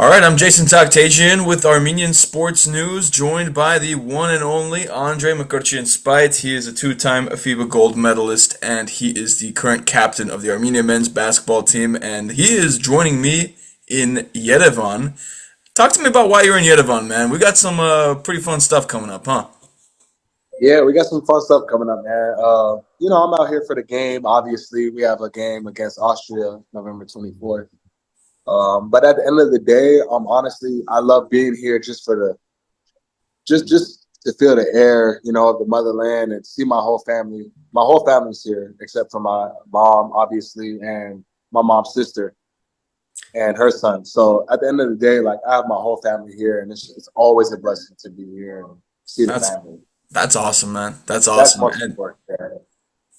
All right, I'm Jason Takhtadjian with Armenian Sports News, joined by the one and only Andre Spight. He is a two-time FIBA gold medalist, and he is the current captain of the Armenia men's basketball team, and he is joining me in Yerevan. Talk to me about why you're in Yerevan, man. We got some pretty fun stuff coming up, huh? Yeah, we got some fun stuff coming up, man. I'm out here for the game. Obviously, we have a game against Austria November 24th. But at the end of the day, honestly, I love being here just for the just to feel the air, of the motherland and see my whole family. My whole family's here, except for my mom, obviously, and my mom's sister and her son. So at the end of the day, like I have my whole family here, and it's always a blessing to be here and see the That's family. that's awesome, man. That's That's awesome most and important. Yeah.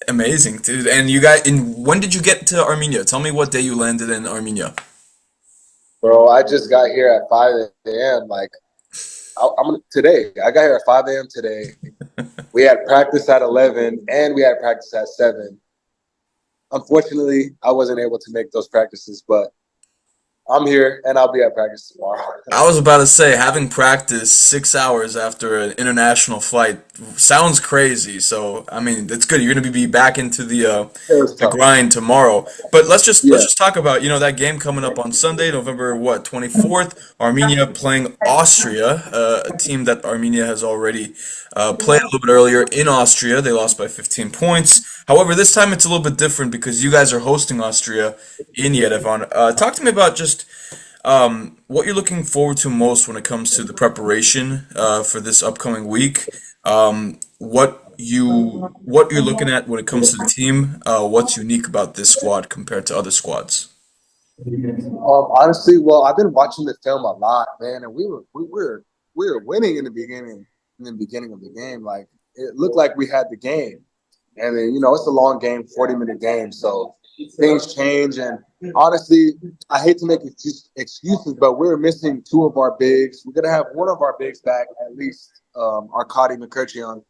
amazing, dude. And you got in. When did you get to Armenia? Tell me what day you landed in Armenia. Bro, I just got here at 5 a.m. Like I'm today. I got here at 5 a.m. today. We had practice at 11 and we had practice at 7. Unfortunately, I wasn't able to make those practices, but I'm here and I'll be at practice tomorrow. I was about to say, having practiced 6 hours after an international flight sounds crazy. So, I mean, it's good. You're going to be back into It was the tough. grind tomorrow. But let's Yeah. just talk about that game coming up on Sunday, November what 24th. Armenia playing Austria, a team that Armenia has already played a little bit earlier in Austria. They lost by 15 points. However, this time it's a little bit different because you guys are hosting Austria in Yerevan. Talk to me about just what you're looking forward to most when it comes to the preparation for this upcoming week. What you're looking at when it comes to the team. What's unique about this squad compared to other squads? Honestly, well, I've been watching the film a lot, man, and we were winning in the beginning of the game. Like it looked like we had the game. And then, it's a long game, 40-minute game. So things change. And honestly, I hate to make excuses, but we're missing two of our bigs. We're going to have one of our bigs back, at least, Arkady Makirchian.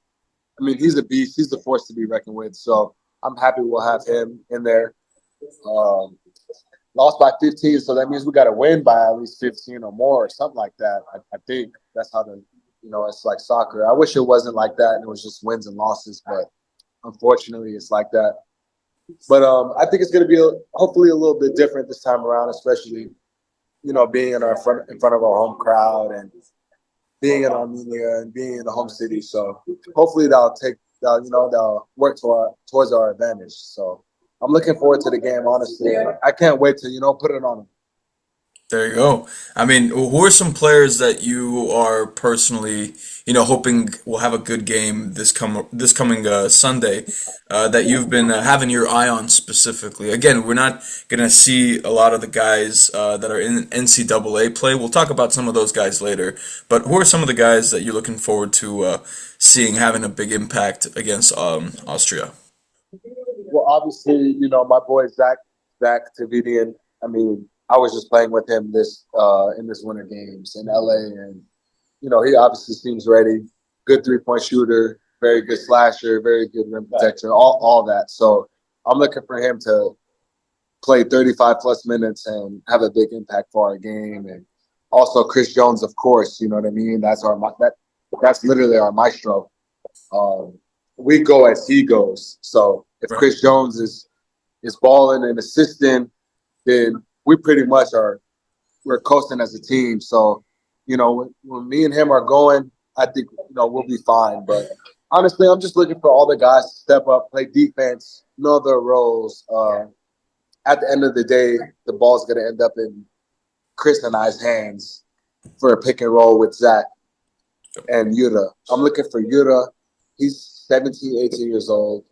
I mean, he's a beast. He's a force to be reckoned with. So I'm happy we'll have him in there. Um, Lost by 15, so that means we got to win by at least 15 or more or something like that. I think that's how it's like soccer. I wish it wasn't like that and it was just wins and losses, but unfortunately, it's like that. But I think it's going to be hopefully a little bit different this time around, especially being in front of our home crowd and being in Armenia and being in the home city. So hopefully they'll work towards our advantage. So I'm looking forward to the game. Honestly, I can't wait to put it on them. There you go. I mean, who are some players that you are personally, hoping will have a good game this coming Sunday, that you've been having your eye on specifically? Again, we're not gonna see a lot of the guys that are in NCAA play. We'll talk about some of those guys later. But who are some of the guys that you're looking forward to seeing having a big impact against Austria? Well, obviously, my boy Zach Tavidian. I mean, I was just playing with him this in this winter games in LA, and he obviously seems ready. Good 3-point shooter, very good slasher, very good rim protector, all that. So I'm looking for him to play 35 plus minutes and have a big impact for our game. And also Chris Jones, of course, you know what I mean. That's literally our maestro. Um, we go as he goes. So if Right. Chris Jones is balling and assisting, then we pretty much we're coasting as a team. So, when me and him are going, I think we'll be fine. But honestly, I'm just looking for all the guys to step up, play defense, know their roles. At the end of the day, the ball's gonna end up in Chris and I's hands for a pick and roll with Zach and Yuta. I'm looking for Yuta. He's 17, 18 years old.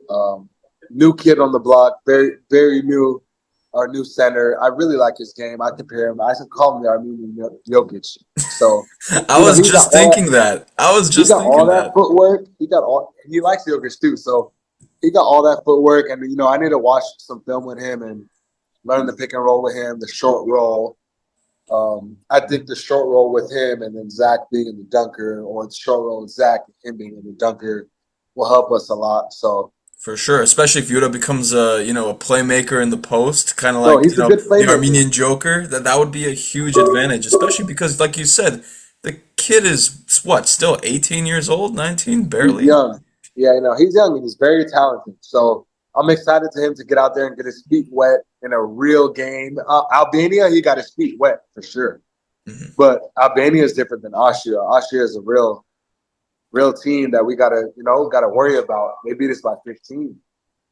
New kid on the block, very, very new. Our new center. I really like his game. I compare him. I should call him the Armenian Jokic. So, I was he got just thinking that. I was he just got all thinking that that. footwork. He likes Jokic too. So he got all that footwork. And I need to watch some film with him and learn the pick and roll with him, the short roll. I think the short roll with him and then Zach being in the dunker, or the short roll with Zach and him being in the dunker, will help us a lot. So For sure, especially if Yuta becomes a playmaker in the post, kind of No, like, he's a good the playmaker. Armenian Joker, that would be a huge advantage, especially because, like you said, the kid is what, still 18 years old, 19, He's barely? young. Yeah, he's young and he's very talented. So I'm excited to him to get out there and get his feet wet in a real game. Albania, he got his feet wet for sure. Hmm. But Albania is different than Austria. Austria is a real team that we gotta worry about. They beat us by 15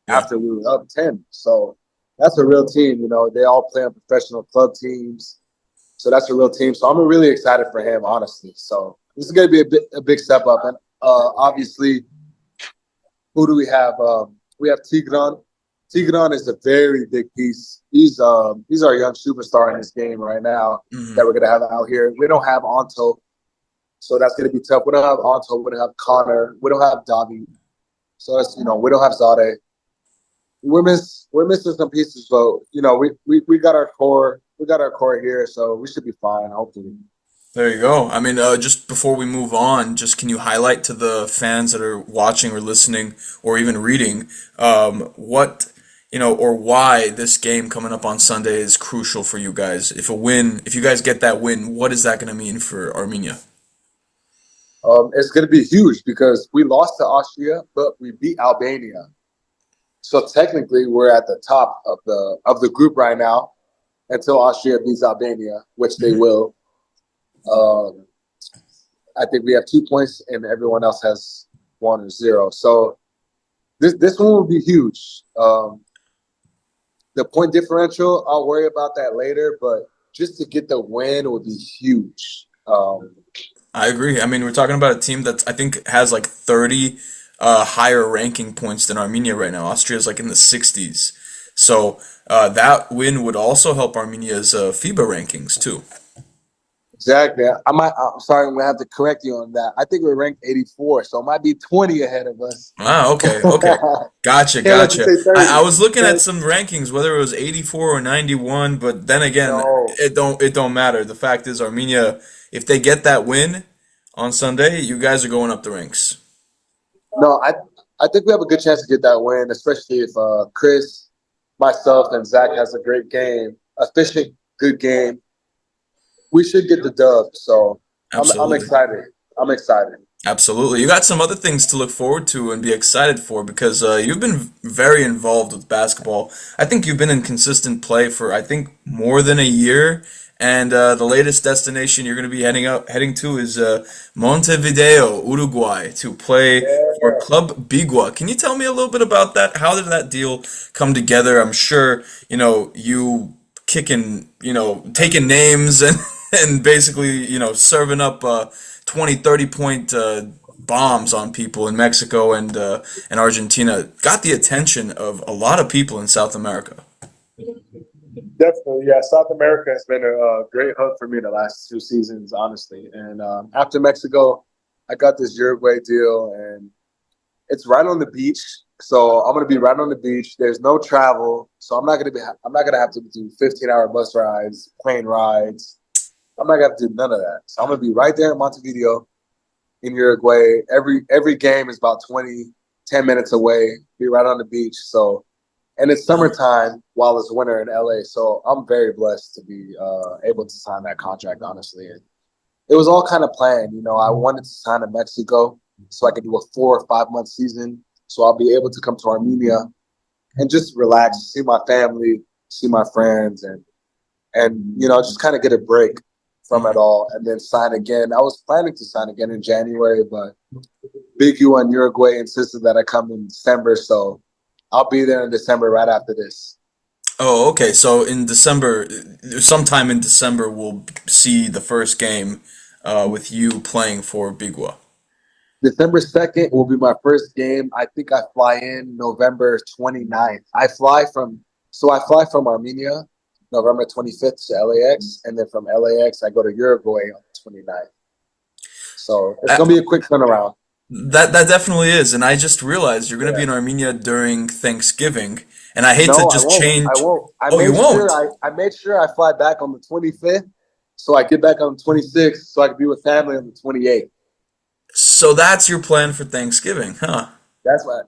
Yeah. after we were up 10. So that's a real team. They all play on professional club teams. So that's a real team. So I'm really excited for him, honestly. So this is going to be a big step up. And obviously, who do we have? We have Tigran. Tigran is a very big piece. He's our young superstar in this game right now that Hmm. we're going to have out here. We don't have Anto, so that's going to be tough. We don't have Anto. We don't have Connor. We don't have Davi. So that's we don't have Zade. We're missing some pieces, but we got our core. We got our core here, so we should be fine. Hopefully. There you go. I mean, just before we move on, just can you highlight to the fans that are watching or listening or even reading, what, or why this game coming up on Sunday is crucial for you guys? If you guys get that win, what is that going to mean for Armenia? It's going to be huge because we lost to Austria, but we beat Albania. So technically, we're at the top of the group right now until Austria beats Albania, which they Hmm. will. Um, I think we have 2 points, and everyone else has 1 or 0. So this one will be huge. The point differential, I'll worry about that later, but just to get the win would be huge. I agree. I mean, we're talking about a team that I think has like 30 higher ranking points than Armenia right now. Austria is like in the 60s. So that win would also help Armenia's FIBA rankings too. Exactly. I'm sorry, I'm gonna have to correct you on that. I think we're ranked 84, so it might be 20 ahead of us. Ah, okay, okay. Gotcha, Can't let you gotcha. say I 30. was looking at Can't, some rankings, whether it was 84 or 91, but then again, no, it don't matter. The fact is Armenia, if they get that win on Sunday, you guys are going up the ranks. no. I think we have a good chance to get that win, especially if Chris, myself, and Zach has a great game, efficient, good game. We should get the dub. So I'm Absolutely. excited. I'm excited. Absolutely. You got some other things to look forward to and be excited for because you've been very involved with basketball. I think you've been in consistent play for I think more than a year, and the latest destination you're going to be heading to is Montevideo, Uruguay, to play for Yeah. Club Bigua. Can you tell me a little bit about that? How did that deal come together? I'm sure you kicking, taking names and and basically, serving up 20, 30 point bombs on people in Mexico and Argentina got the attention of a lot of people in South America. Definitely, yeah. South America has been a great hub for me the last 2 seasons, honestly. And after Mexico, I got this Uruguay deal, and it's right on the beach. So I'm gonna be right on the beach. There's no travel, so I'm not gonna have to do 15-hour bus rides, plane rides. I'm not gonna have to do none of that. So I'm gonna be right there in Montevideo, in Uruguay. Every game is about 10 minutes away. Be right on the beach. So and it's summertime while it's winter in LA. So I'm very blessed to be able to sign that contract, honestly. And it was all kind of planned. I wanted to sign in Mexico so I could do a 4 or 5 month season. So I'll be able to come to Armenia and just relax, see my family, see my friends, and just kind of get a break from it Mhm. all, and then sign again. I was planning to sign again in January, but Big U and Uruguay insisted that I come in December, so I'll be there in December right after this. Oh, okay. So in December, sometime in December, we'll see the first game with you playing for Bigua. December 2nd will be my first game. I think I fly in November 29th. I fly from Armenia November 25th to LAX, and then from LAX I go to Uruguay on the 29th. So it's Uh, gonna be a quick turnaround. that definitely is, and I just realized you're going to be Yeah. in Armenia during Thanksgiving, and I hate to No, I just won't. I change. won't. Oh, you won't. I made sure I fly back on the 25th, so I get back on the 26th, so I can be with family on the 28th. So that's your plan for Thanksgiving, huh? That's why.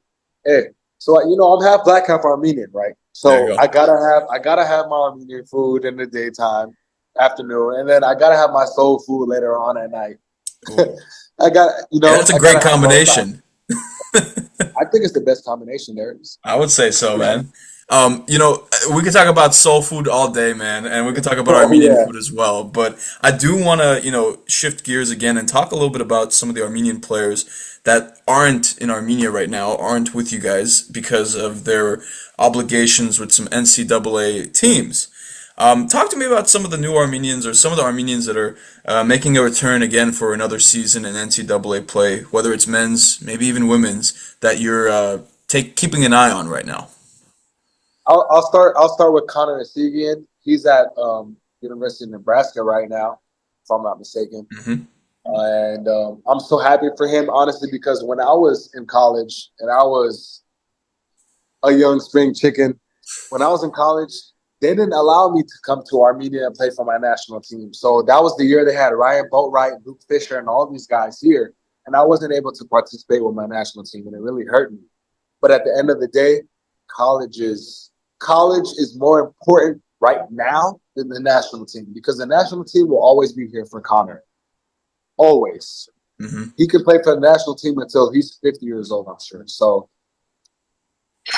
Hey, So I'm half black, half Armenian, right? There you So go. I gotta have my Armenian food in the daytime, afternoon, and then I gotta have my soul food later on at night. Ooh. Yeah, that's a I great gotta have both sides. combination. I think it's the best combination there is. I would say To so, be honest. man. We could talk about soul food all day, man, and we could talk about Oh Armenian yeah. food as well. But I do want to, shift gears again and talk a little bit about some of the Armenian players that aren't in Armenia right now, aren't with you guys because of their obligations with some NCAA teams. Talk to me about some of the new Armenians or some of the Armenians that are making a return again for another season in NCAA play, whether it's men's, maybe even women's, that you're keeping an eye on right now. I'll start with Connor Esigian. He's at University of Nebraska right now, if I'm not mistaken. Hmm. And I'm so happy for him, honestly, because when I was in college and I was a young spring chicken, when I was in college, they didn't allow me to come to Armenia and play for my national team. So that was the year they had Ryan Boatwright, Luke Fisher, and all these guys here. And I wasn't able to participate with my national team, and it really hurt me. But at the end of the day, college is college is more important right now than the national team because the national team will always be here for Connor. Always. Hmm. He could play for the national team until he's 50 years old, I'm sure. So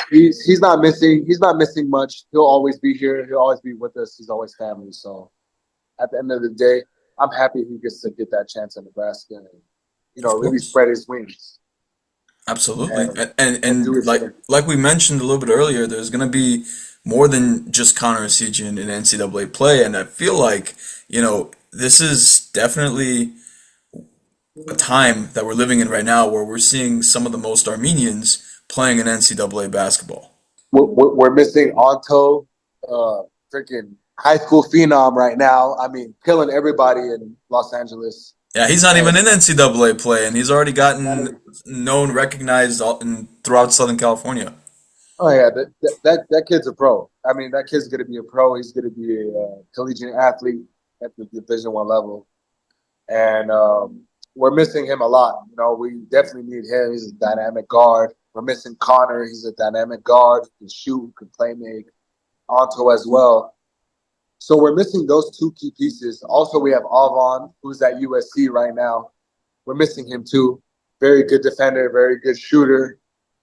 he's not missing. He's not missing much. He'll always be here. He'll always be with us. He's always family. So at the end of the day, I'm happy he gets to get that chance in Nebraska and Of really course. spread his wings Absolutely. and And do his like thing. we mentioned a little bit earlier, there's going to be more than just Connor Esigian in NCAA play, and I feel like, this is definitely a time that we're living in right now where we're seeing some of the most Armenians playing in NCAA basketball. We're missing Anto, freaking high school phenom right now. I mean, killing everybody in Los Angeles. Yeah, he's not even And in NCAA play, and he's already not gotten even, known, recognized throughout Southern California. oh yeah, that kid's a pro. I mean, that kid's gonna be a pro. He's gonna be a collegiate athlete at the Division 1 level, and we're missing him a lot. We definitely need him. He's a dynamic guard. We're missing Connor. He's a dynamic guard who can shoot, who can play make. Anto as well. So we're missing those two key pieces. Also, we have Alvon, who's at USC right now. We're missing him too. Very good defender, very good shooter.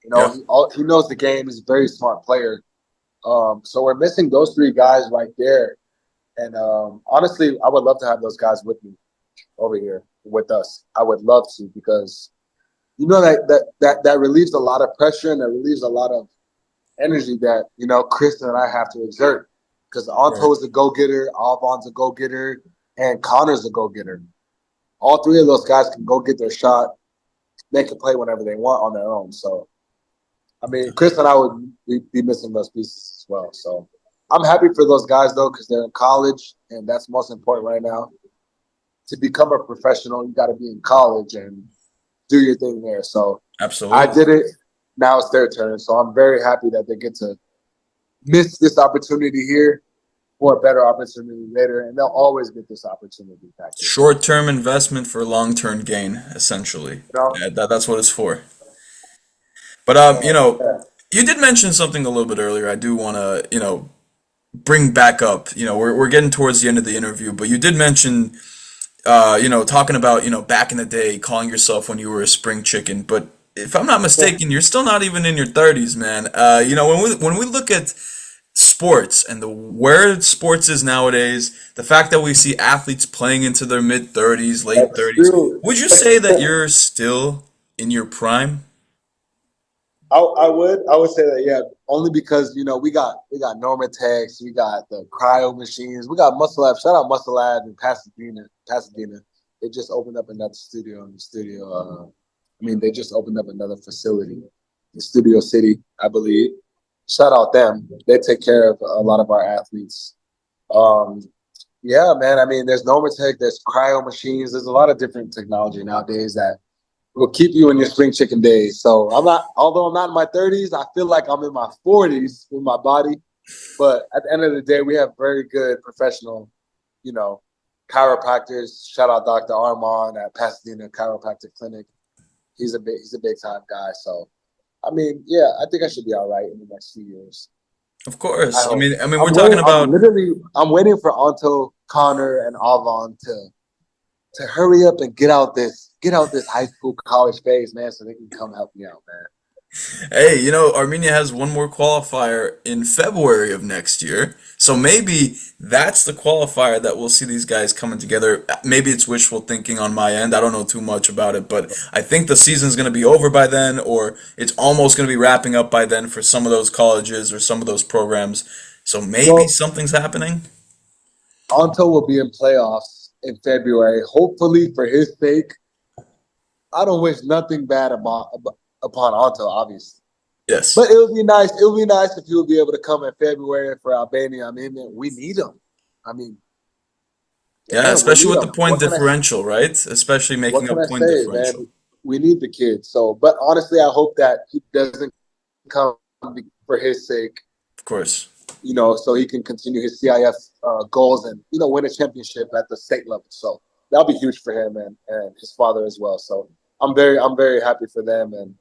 Yeah. He knows the game. He's a very smart player. So we're missing those three guys right there. And honestly, I would love to have those guys with me over here with us. I would love to because that relieves a lot of pressure and that relieves a lot of energy that Kristen and I have to exert. Because Right. Anto is a go getter, Alvon's a go getter, and Connor's a go getter. All three of those guys can go get their shot. They can play whenever they want on their own. So I mean, Chris and I would be missing those pieces as well. So I'm happy for those guys though, because they're in college, and that's most important right now. To become a professional, you got to be in college and do your thing there. So I Absolutely. did it. Now it's their turn. So I'm very happy that they get to miss this opportunity here for a better opportunity later, and they'll always get this opportunity back here. Short-term investment for long-term gain, essentially. You know, Yeah, that's what it's for. But yeah. you did mention something a little bit earlier. I do want to, bring back up. We're getting towards the end of the interview, but you did mention, talking about, back in the day, calling yourself when you were a spring chicken. But if I'm not mistaken, you're still not even in your 30s, man. When we look at sports and the where sports is nowadays, the fact that we see athletes playing into their mid 30s, late That's 30s, true. would you say that you're still in your prime? I would say that, yeah, only because we got Normatex, we got the cryo machines, we got Muscle Lab. Shout out Muscle Lab in Pasadena. Pasadena. They just opened up another studio in the studio. They just opened up another facility in Studio City, I believe. Shout out them. They take care of a lot of our athletes. Um, yeah, man. There's Normatec, there's cryo machines. There's a lot of different technology nowadays that will keep you in your spring chicken days. So although I'm not in my 30s, I feel like I'm in my 40s with my body. But at the end of the day, we have very good professional, you know, chiropractors. Shout out Dr. Armand at Pasadena Chiropractic Clinic. He's a big time guy. So I mean, yeah, I think I should be all right in the next few years. Of I course. I hope. mean, I mean, we're I'm talking waiting. I'm about. literally. I'm waiting for Anto, Connor, and Avon to hurry up and get out this high school college phase, man, so they can come help me out, man. Hey, Armenia has one more qualifier in February of next year. So maybe that's the qualifier that we'll see these guys coming together. Maybe it's wishful thinking on my end. I don't know too much about it, but I think the season's going to be over by then, or it's almost going to be wrapping up by then for some of those colleges or some of those programs. So maybe Well, something's happening. Anto will be in playoffs in February. Hopefully, for his sake, I don't wish nothing bad upon Anto, obviously. Yes. But it would be nice. It would be nice if he would be able to come in February for Albania. I mean, man, we need him. I mean, Yeah, damn, we especially need with the him. point differential, right? Especially What making can up I point say, differential. man? We need the kid. So, but honestly, I hope that he doesn't come for his sake, Of course. so he can continue his CIF goals and win a championship at the state level. So that'll be huge for him and his father as well. So I'm very happy for them, and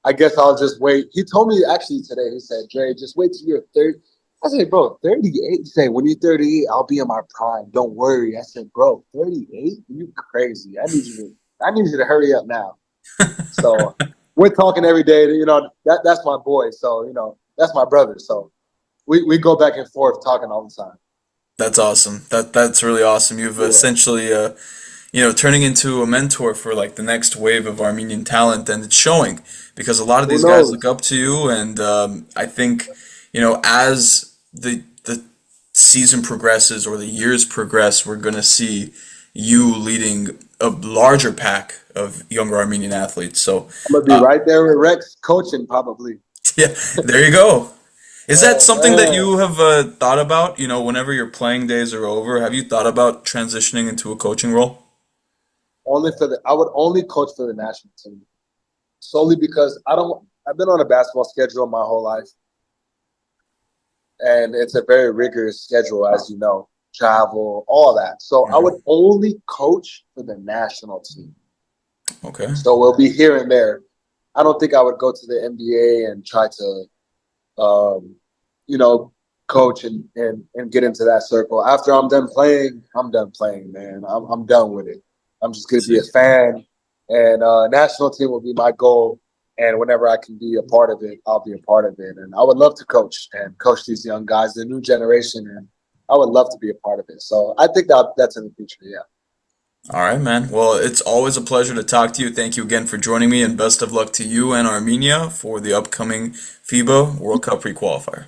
I guess I'll just wait. He told me actually today. He said, "Dre, just wait till you're 30." I said, "Bro, 38." He said, "When you're 38, I'll be in my prime. Don't worry." I said, "Bro, 38? You crazy? I need you to hurry up now." So we're talking every day. That's my boy. So that's my brother. So we go back and forth talking all the time. That's awesome. That's really awesome. You've Yeah. essentially turning into a mentor for like the next wave of Armenian talent, and it's showing because a lot of Who these guys look knows? up to you, and I think as the season progresses or the years progress, we're gonna see you leading a larger pack of younger Armenian athletes. So, I'm gonna be uh, right there with Rex coaching probably. yeah, there you go. Is that Oh something that man. you have thought about? Whenever your playing days are over, have you thought about transitioning into a coaching role? I would only coach for the national team solely because I've been on a basketball schedule my whole life, and it's a very rigorous schedule, as you know, travel, all that. So I would Mhm. only coach for the national team. Okay. So we'll be here and there. I don't think I would go to the NBA and try to, um, you know, coach and get into that circle. After I'm done playing, man. I'm done with it. I'm just gonna be a See. fan, and national team will be my goal. And whenever I can be a part of it, I'll be a part of it. And I would love to coach these young guys, the new generation, and I would love to be a part of it. So I think that's in the future. Yeah. All right, man. Well, it's always a pleasure to talk to you. Thank you again for joining me, and best of luck to you and Armenia for the upcoming FIBA World Cup pre-qualifier.